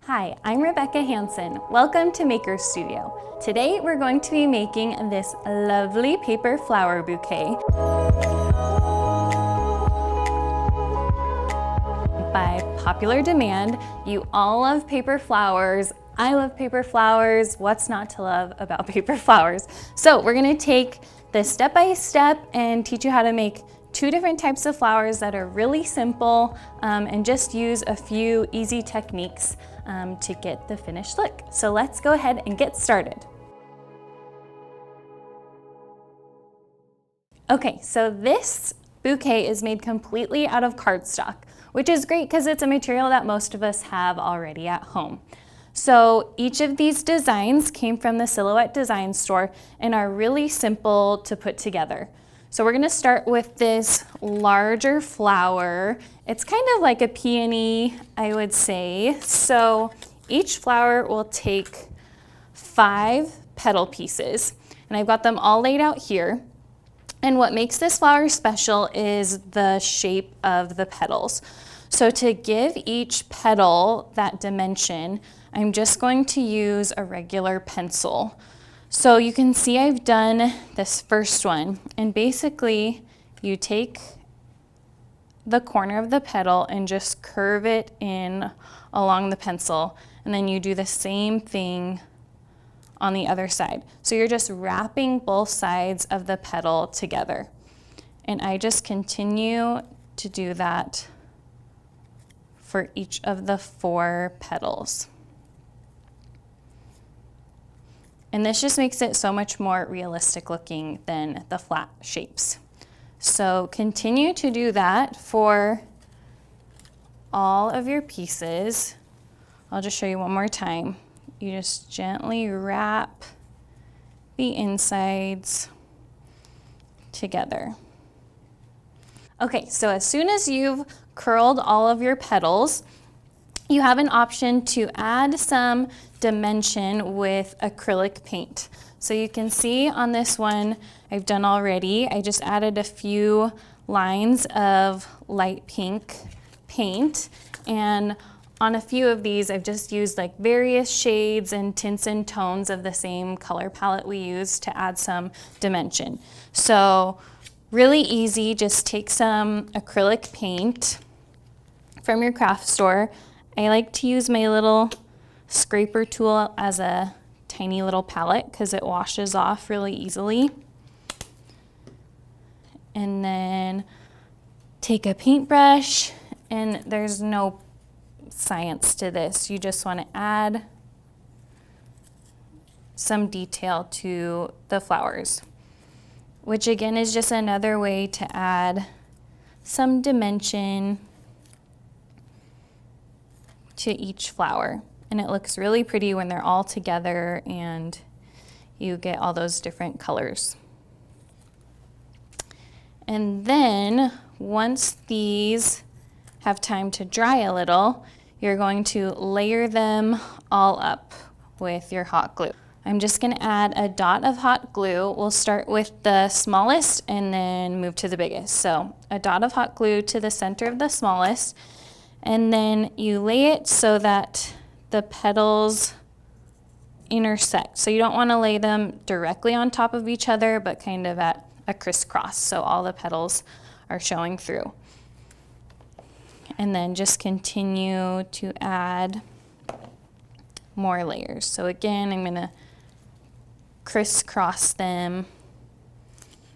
Hi, I'm Rebecca Hansen. Welcome to Maker Studio. Today we're going to be making this lovely paper flower bouquet. By popular demand, you all love paper flowers. I love paper flowers. What's not to love about paper flowers? So we're gonna take this step by step and teach you how to make two different types of flowers that are really simple and just use a few easy techniques to get the finished look. So let's go ahead and get started. Okay, so this bouquet is made completely out of cardstock, which is great because it's a material that most of us have already at home. So each of these designs came from the Silhouette Design Store and are really simple to put together. So we're gonna start with this larger flower. It's kind of like a peony, I would say. So each flower will take 5 petal pieces, and I've got them all laid out here. And what makes this flower special is the shape of the petals. So to give each petal that dimension, I'm just going to use a regular pencil. So you can see I've done this first one, and basically you take the corner of the petal and just curve it in along the pencil, and then you do the same thing on the other side. So you're just wrapping both sides of the petal together. And I just continue to do that for each of the 4 petals. And this just makes it so much more realistic looking than the flat shapes. So continue to do that for all of your pieces. I'll just show you one more time. You just gently wrap the insides together. Okay, so as soon as you've curled all of your petals, you have an option to add some dimension with acrylic paint. So you can see on this one I've done already, I just added a few lines of light pink paint, and on a few of these I've just used like various shades and tints and tones of the same color palette we use to add some dimension. So really easy, just take some acrylic paint from your craft store. I like to use my little scraper tool as a tiny little palette because it washes off really easily. And then take a paintbrush, and there's no science to this. You just want to add some detail to the flowers, which again is just another way to add some dimension to each flower. And it looks really pretty when they're all together and you get all those different colors. And then once these have time to dry a little, you're going to layer them all up with your hot glue. I'm just gonna add a dot of hot glue. We'll start with the smallest and then move to the biggest. So a dot of hot glue to the center of the smallest, and then you lay it so that the petals intersect. So you don't want to lay them directly on top of each other, but kind of at a crisscross, so all the petals are showing through. And then just continue to add more layers. So again, I'm going to crisscross them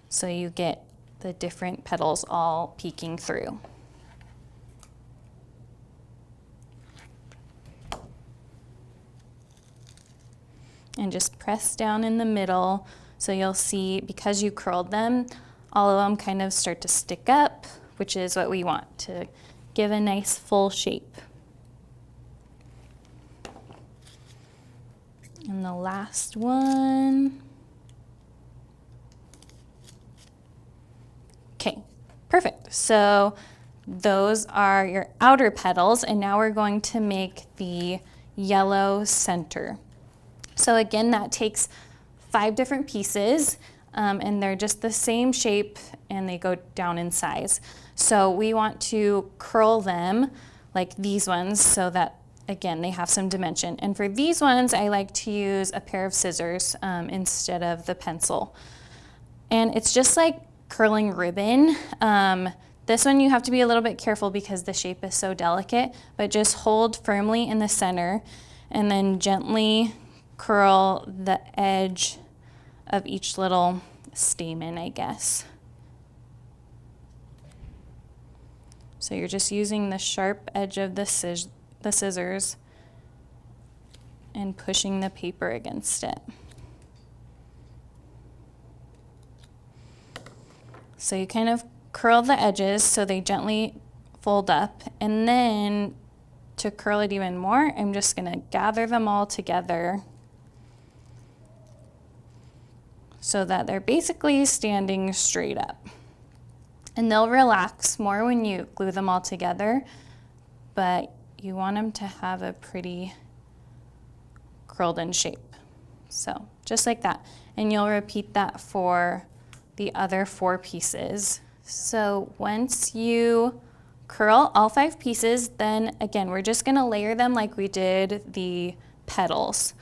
so you get the different petals all peeking through. And just press down in the middle, so you'll see, because you curled them, all of them kind of start to stick up, which is what we want to give a nice full shape. And the last one. Okay, perfect. So those are your outer petals, and now we're going to make the yellow center. So again, that takes 5 different pieces, and they're just the same shape and they go down in size. So we want to curl them like these ones so that again, they have some dimension. And for these ones, I like to use a pair of scissors instead of the pencil. And it's just like curling ribbon. This one you have to be a little bit careful because the shape is so delicate, but just hold firmly in the center and then gently curl the edge of each little stamen, I guess. So you're just using the sharp edge of the scissors and pushing the paper against it. So you kind of curl the edges so they gently fold up, and then to curl it even more, I'm just going to gather them all together so that they're basically standing straight up. And they'll relax more when you glue them all together, but you want them to have a pretty curled in shape. So just like that. And you'll repeat that for the other 4 pieces. So once you curl all 5 pieces, then again, we're just gonna layer them like we did the petals.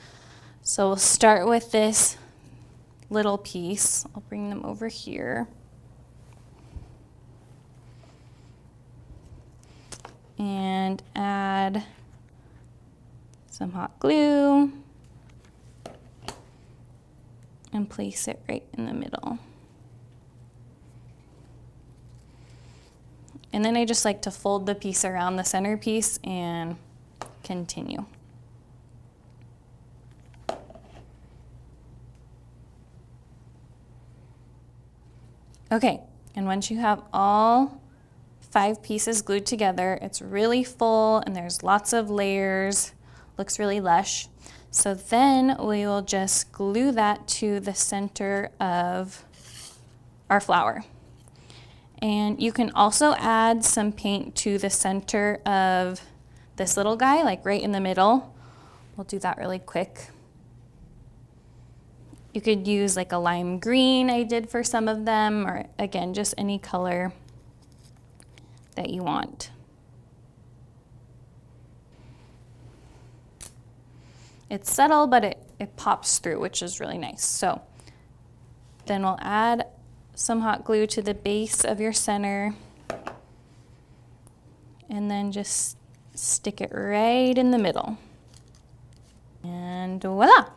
So we'll start with this little piece. I'll bring them over here. And add some hot glue and place it right in the middle. And then I just like to fold the piece around the centerpiece and continue. Okay, and once you have all 5 pieces glued together, it's really full and there's lots of layers, looks really lush. So then we will just glue that to the center of our flower. And you can also add some paint to the center of this little guy, like right in the middle. We'll do that really quick. You could use like a lime green I did for some of them, or again, just any color that you want. It's subtle, but it pops through, which is really nice. So then we'll add some hot glue to the base of your center and then just stick it right in the middle. And voila!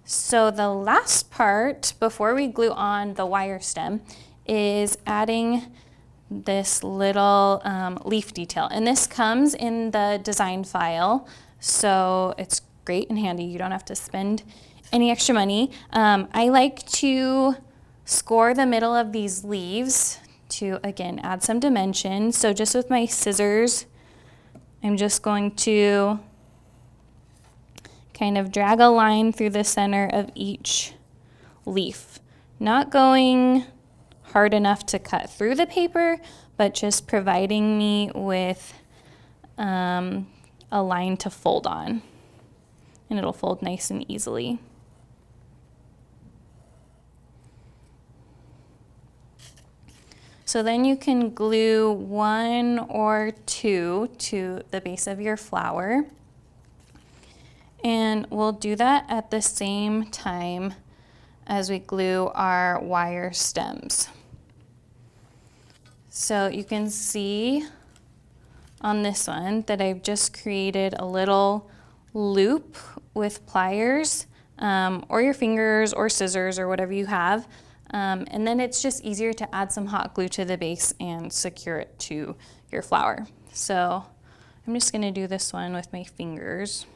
So the last part before we glue on the wire stem is adding this little leaf detail. And this comes in the design file, so it's great and handy. You don't have to spend any extra money. I like to score the middle of these leaves to, again, add some dimension. So just with my scissors, I'm just going to kind of drag a line through the center of each leaf. Not going hard enough to cut through the paper, but just providing me with a line to fold on. And it'll fold nice and easily. So then you can glue 1 or 2 to the base of your flower. And we'll do that at the same time as we glue our wire stems. So you can see on this one that I've just created a little loop with pliers or your fingers or scissors or whatever you have. And then it's just easier to add some hot glue to the base and secure it to your flower. So I'm just going to do this one with my fingers.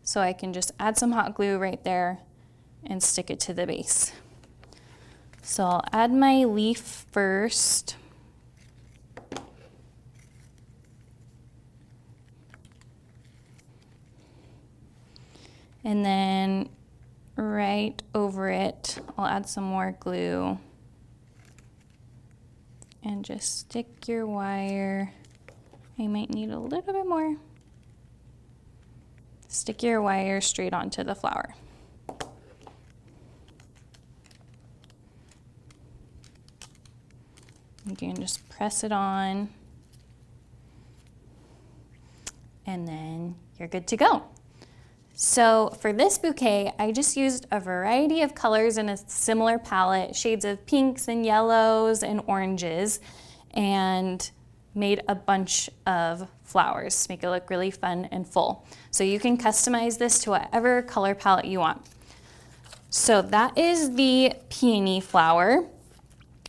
So I can just add some hot glue right there and stick it to the base. So I'll add my leaf first. And then right over it, I'll add some more glue and just stick your wire. I might need a little bit more. Stick your wire straight onto the flower. You can just press it on and then you're good to go. So for this bouquet, I just used a variety of colors in a similar palette, shades of pinks and yellows and oranges, and made a bunch of flowers to make it look really fun and full. So you can customize this to whatever color palette you want. So that is the peony flower.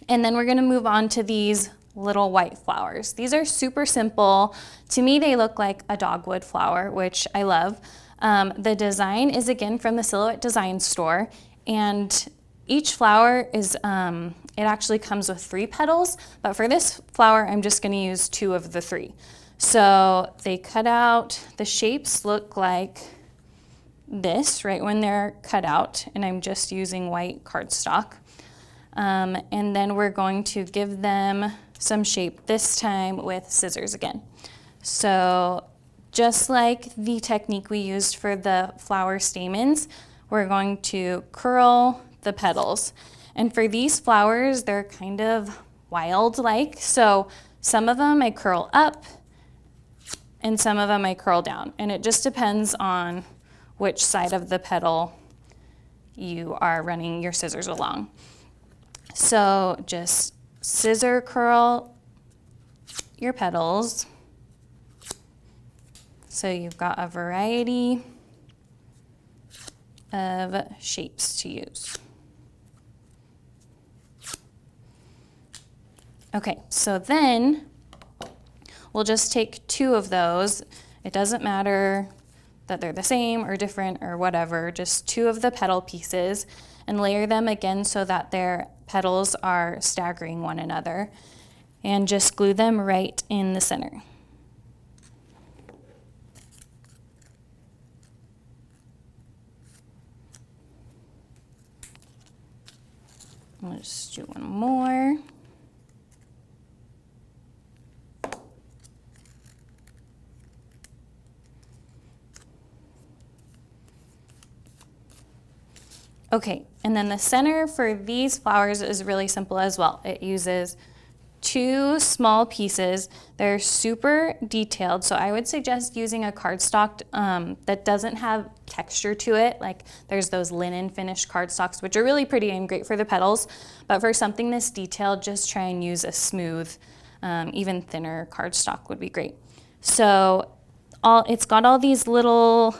And then we're gonna move on to these little white flowers. These are super simple. To me, they look like a dogwood flower, which I love. The design is again from the Silhouette Design Store, and each flower is, it actually comes with 3 petals, but for this flower, I'm just gonna use 2 of the 3. So they cut out, the shapes look like this right when they're cut out, and I'm just using white cardstock. And then we're going to give them some shape, this time with scissors again. So just like the technique we used for the flower stamens, we're going to curl the petals. And for these flowers, they're kind of wild-like, so some of them I curl up and some of them I curl down, and it just depends on which side of the petal you are running your scissors along. So just scissor curl your petals. So you've got a variety of shapes to use. Okay, so then we'll just take 2 of those. It doesn't matter that they're the same or different or whatever, just 2 of the petal pieces, and layer them again so that their petals are staggering one another, and just glue them right in the center. Let's do one more. Okay, and then the center for these flowers is really simple as well. It uses 2 small pieces. They're super detailed, so I would suggest using a cardstock that doesn't have texture to it. Like there's those linen finished cardstocks, which are really pretty and great for the petals. But for something this detailed, just try and use a smooth, even thinner cardstock would be great. So it's got all these little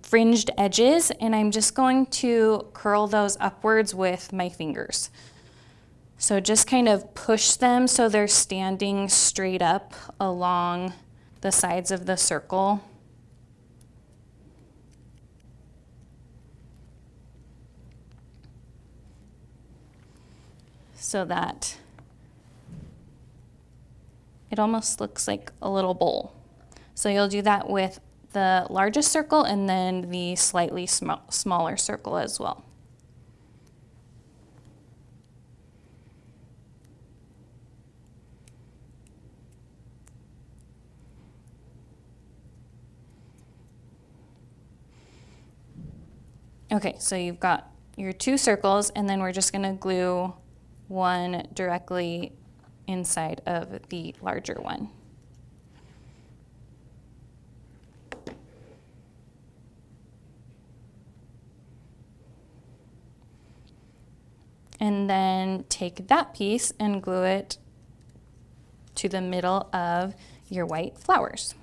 fringed edges, and I'm just going to curl those upwards with my fingers. So just kind of push them so they're standing straight up along the sides of the circle. So that it almost looks like a little bowl. So you'll do that with the largest circle and then the slightly smaller circle as well. Okay, so you've got your 2 circles, and then we're just gonna glue one directly inside of the larger one. And then take that piece and glue it to the middle of your white flowers.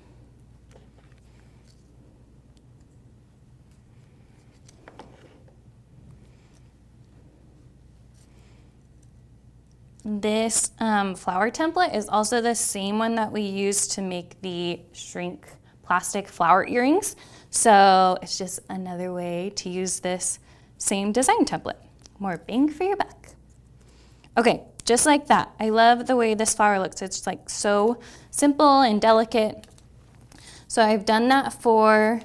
This flower template is also the same one that we used to make the shrink plastic flower earrings. So it's just another way to use this same design template. More bang for your buck. Okay, just like that. I love the way this flower looks. It's like so simple and delicate. So I've done that for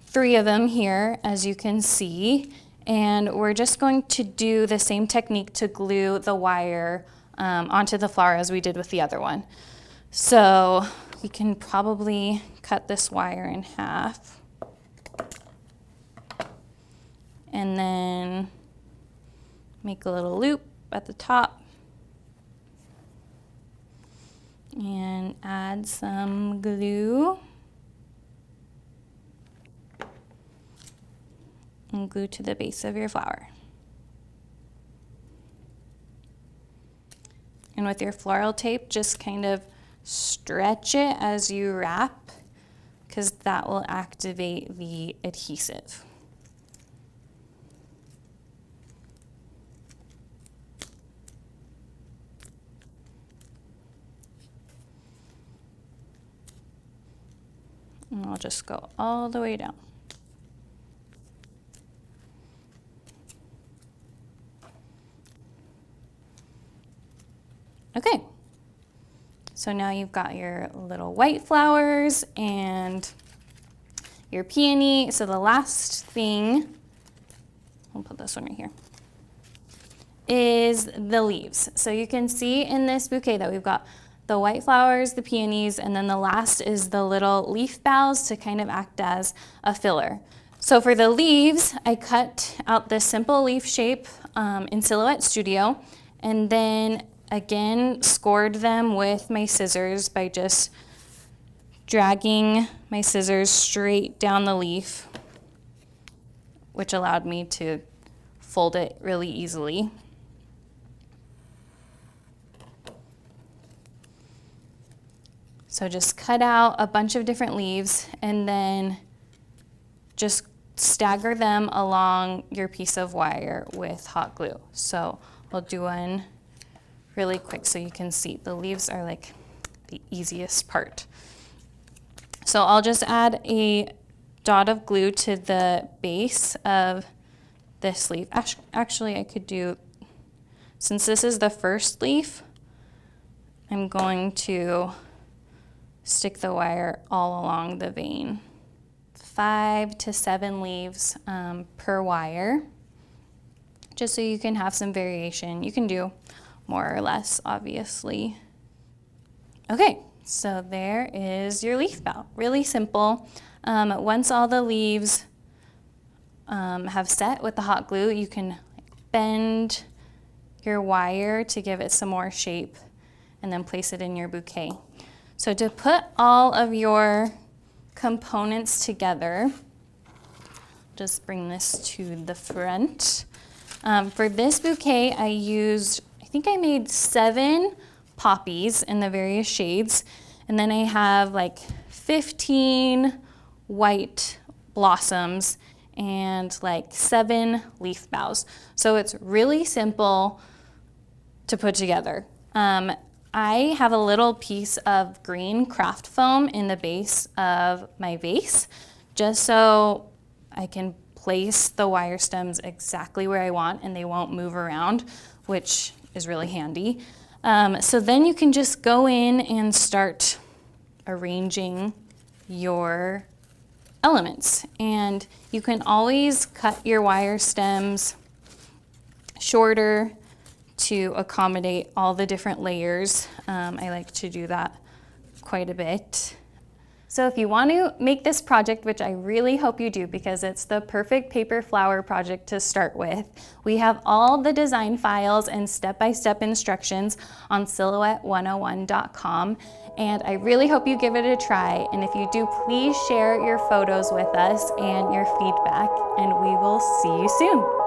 3 of them here, as you can see. And we're just going to do the same technique to glue the wire onto the flower as we did with the other one. So we can probably cut this wire in half. And then make a little loop at the top. And add some glue. and glue to the base of your flower. And with your floral tape, just kind of stretch it as you wrap, because that will activate the adhesive. And I'll just go all the way down. Okay, so now you've got your little white flowers and your peony. So the last thing, I'll put this one right here, is the leaves. So you can see in this bouquet that we've got the white flowers, the peonies, and then the last is the little leaf boughs to kind of act as a filler. So for the leaves, I cut out this simple leaf shape in Silhouette Studio, and then again scored them with my scissors by just dragging my scissors straight down the leaf, which allowed me to fold it really easily. So just cut out a bunch of different leaves and then just stagger them along your piece of wire with hot glue. So we'll do one really quick so you can see. The leaves are like the easiest part. So I'll just add a dot of glue to the base of this leaf. Actually, I could do, since this is the first leaf, I'm going to stick the wire all along the vein. 5 to 7 leaves per wire, just so you can have some variation. You can do more or less, obviously. Okay, so there is your leaf bough. Really simple. Once all the leaves have set with the hot glue, you can bend your wire to give it some more shape and then place it in your bouquet. So to put all of your components together, just bring this to the front. For this bouquet, I think I made 7 poppies in the various shades, and then I have like 15 white blossoms and like 7 leaf boughs. So it's really simple to put together. I have a little piece of green craft foam in the base of my vase, just so I can place the wire stems exactly where I want and they won't move around, which is really handy. So then you can just go in and start arranging your elements. And you can always cut your wire stems shorter to accommodate all the different layers. I like to do that quite a bit. So if you want to make this project, which I really hope you do because it's the perfect paper flower project to start with, we have all the design files and step-by-step instructions on silhouette101.com. And I really hope you give it a try. And if you do, please share your photos with us and your feedback, and we will see you soon.